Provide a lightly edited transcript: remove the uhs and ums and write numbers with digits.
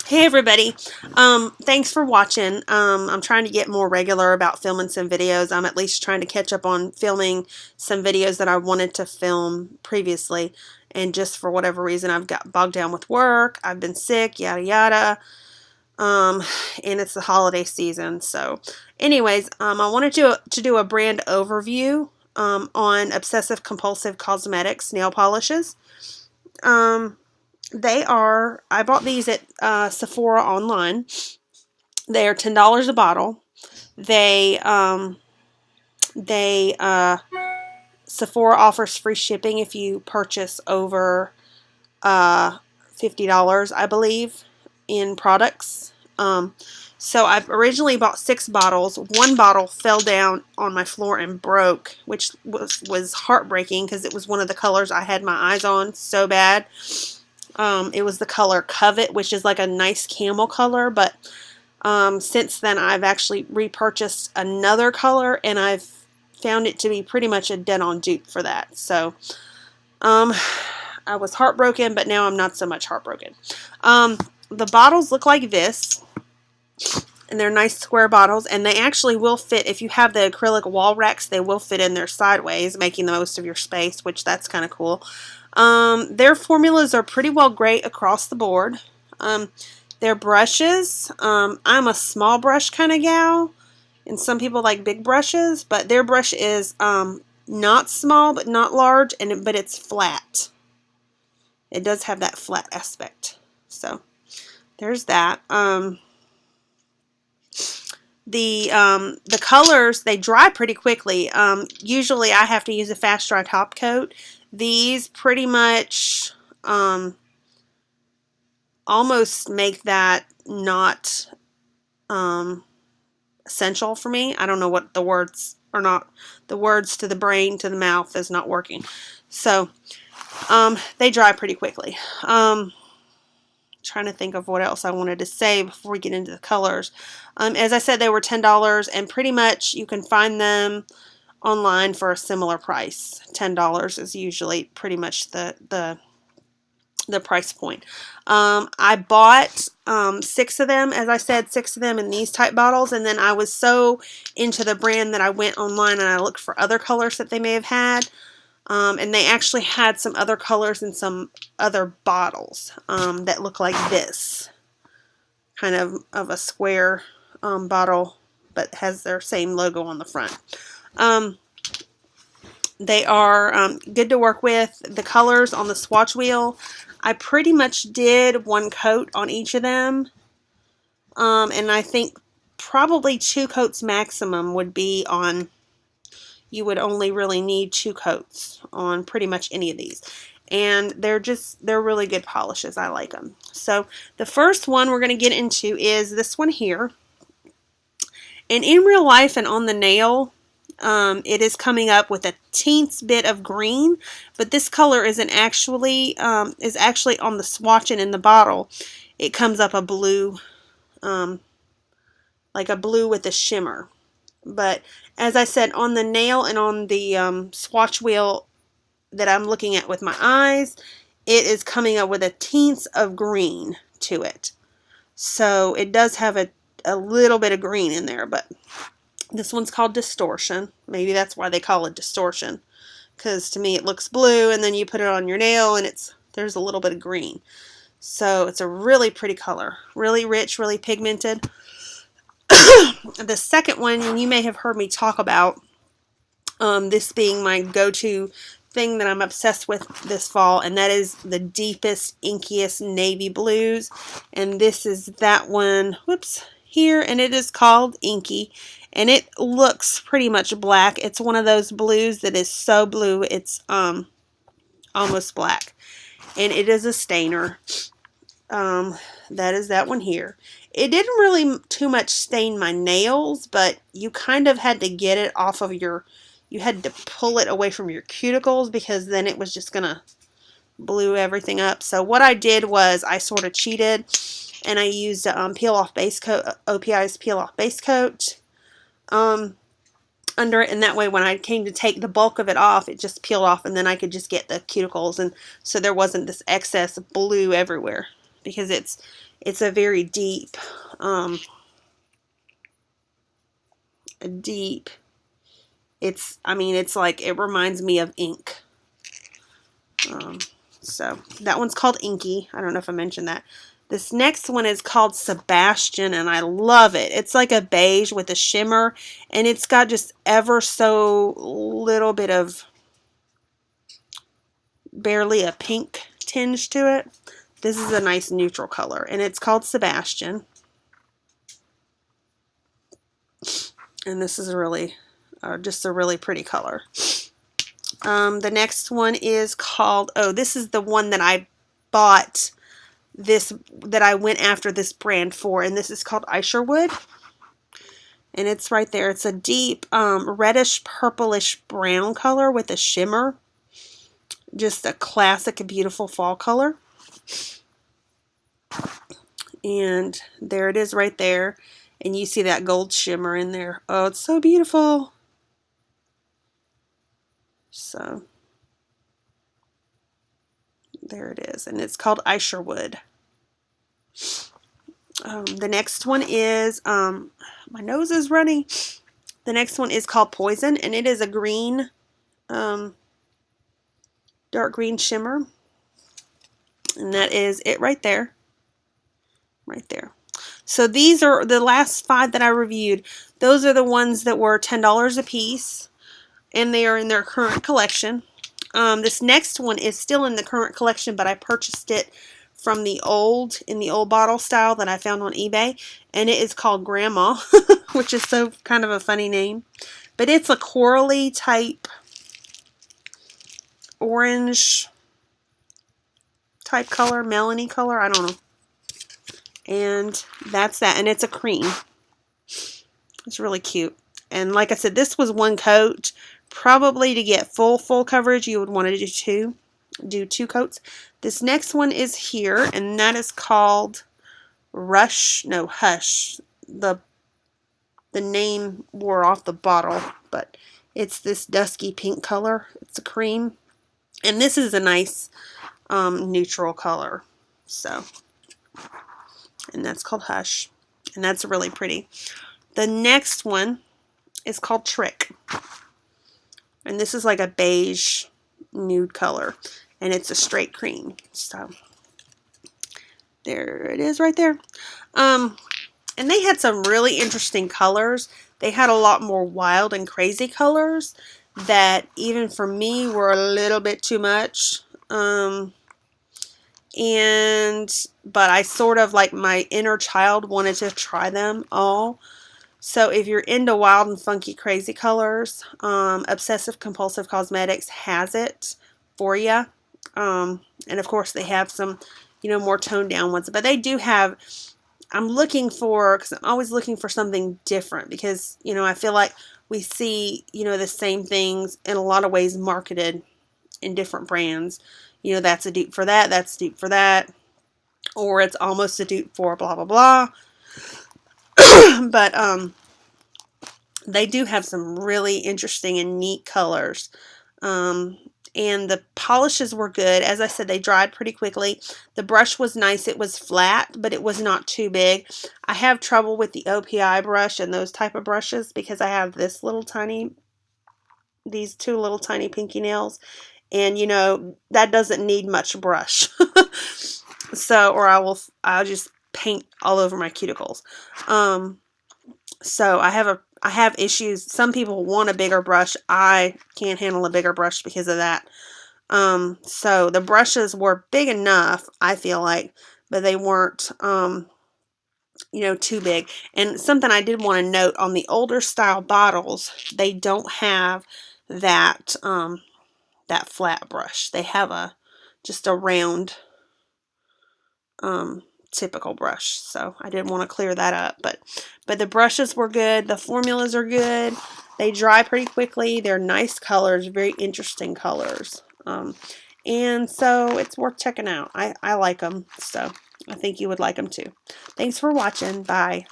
Hey everybody. Thanks for watching. I'm trying to get more regular about filming some videos. I'm at least trying to catch up on filming some videos that I wanted to film previously, and just for whatever reason I've got bogged down with work. I've been sick, yada yada. Um, and it's the holiday season. So anyways, I wanted to do a brand overview on Obsessive Compulsive Cosmetics nail polishes. Um, I bought these at Sephora online. They are $10 a bottle. They, um, they Sephora offers free shipping if you purchase over uh, $50, I believe, in products. So I originally bought 6 bottles. One bottle fell down on my floor and broke, which was heartbreaking because it was one of the colors I had my eyes on so bad. It was the color Covet, which is like a nice camel color, but since then I've actually repurchased another color, and I've found it to be pretty much a dead-on dupe for that. So I was heartbroken, but now I'm not so much heartbroken. The bottles look like this, and they're nice square bottles, and they actually will fit. If you have the acrylic wall racks, they will fit in there sideways, making the most of your space, which that's kind of cool. Their formulas are pretty well great across the board. Their brushes, I'm a small brush kind of gal, and some people like big brushes, but their brush is not small but not large, but it's flat. It does have that flat aspect. So there's that. The colors, they dry pretty quickly. Usually I have to use a fast dry top coat. These pretty much almost make that not essential for me. I don't know what the words are, not the words to the brain to the mouth is not working. So they dry pretty quickly. Trying to think of what else I wanted to say before we get into the colors. As I said, they were $10, and pretty much you can find them online for a similar price. $10 is usually pretty much the price point. I bought 6 of them, as I said, 6 of them in these type bottles, and then I was so into the brand that I went online and I looked for other colors that they may have had. And they actually had some other colors in some other bottles that look like this. Kind of a square bottle, but has their same logo on the front. They are good to work with. The colors on the swatch wheel, I pretty much did 1 coat on each of them. And I think probably 2 coats maximum would be on. You would only really need 2 coats on pretty much any of these. And they're really good polishes. I like them. So the first one we're going to get into is this one here. And in real life and on the nail, it is coming up with a teensy bit of green, but this color isn't actually is actually on the swatch, and in the bottle it comes up a blue, like a blue with a shimmer. But as I said, on the nail and on the swatch wheel that I'm looking at with my eyes, it is coming up with a teens of green to it. So it does have a little bit of green in there, but this one's called Distortion. Maybe that's why they call it Distortion, because to me it looks blue, and then you put it on your nail and there's a little bit of green. So it's a really pretty color, really rich, really pigmented. The second one, you may have heard me talk about this being my go-to thing that I'm obsessed with this fall, and that is the deepest, inkiest navy blues. And this is that one, whoops, here, and it is called Inky, and it looks pretty much black. It's one of those blues that is so blue it's almost black, and it is a stainer. That is that one here. It didn't really too much stain my nails, but you kind of had to get it off of you had to pull it away from your cuticles, because then it was just gonna blue everything up. So what I did was I sort of cheated, and I used peel off base coat, OPI's peel off base coat under it, and that way when I came to take the bulk of it off, it just peeled off, and then I could just get the cuticles, and so there wasn't this excess blue everywhere. because it's a very deep, I mean, it's like, it reminds me of ink. So that one's called Inky. I don't know if I mentioned that. This next one is called Sebastian, and I love it. It's like a beige with a shimmer, and it's got just ever so little bit of barely a pink tinge to it. This is a nice neutral color, and it's called Sebastian. And this is really just a really pretty color. The next one is called, oh, this is the one that I bought that I went after this brand for, and this is called Isherwood. And it's right there. It's a deep reddish purplish brown color with a shimmer. Just a classic beautiful fall color. And there it is right there. And you see that gold shimmer in there. Oh, it's so beautiful. So there it is. And it's called Isherwood. The next one is, my nose is running. The next one is called Poison, and it is a green, dark green shimmer. And that is it right there. Right there. So these are the last 5 that I reviewed. Those are the ones that were $10 a piece, and they are in their current collection. This next one is still in the current collection, but I purchased it from in the old bottle style that I found on eBay, and it is called Grandma, which is so kind of a funny name. But it's a corally type, orange type color, melony color, I don't know. And that's that, and it's a cream. It's really cute. And like I said, this was one coat. Probably to get full coverage, you would want to do 2 coats. This next one is here, and that is called Hush. The name wore off the bottle, but it's this dusky pink color. It's a cream, and this is a nice neutral color. So, and that's called Hush, and that's really pretty. The next one is called Trick, and this is like a beige nude color, and it's a straight cream. So there it is right there. And they had some really interesting colors. They had a lot more wild and crazy colors that even for me were a little bit too much. But I sort of, like, my inner child wanted to try them all. So if you're into wild and funky crazy colors, Obsessive Compulsive Cosmetics has it for you. And of course they have some, more toned down ones. But they do have, because I'm always looking for something different. Because, I feel like we see, the same things in a lot of ways marketed in different brands. That's a dupe for that, that's a dupe for that. Or it's almost a dupe for blah, blah, blah. But they do have some really interesting and neat colors. And the polishes were good. As I said, they dried pretty quickly. The brush was nice. It was flat, but it was not too big. I have trouble with the OPI brush and those type of brushes because I have these 2 little tiny pinky nails. And, that doesn't need much brush. So, or I'll just paint all over my cuticles. So I have issues. Some people want a bigger brush. I can't handle a bigger brush because of that. So the brushes were big enough, I feel like, but they weren't, too big. And something I did want to note, on the older style bottles, they don't have that, that flat brush. They have just a round, typical brush. So I didn't want to clear that up, but the brushes were good. The formulas are good. They dry pretty quickly. They're nice colors, very interesting colors. And so it's worth checking out. I like them, so I think you would like them too. Thanks for watching. Bye.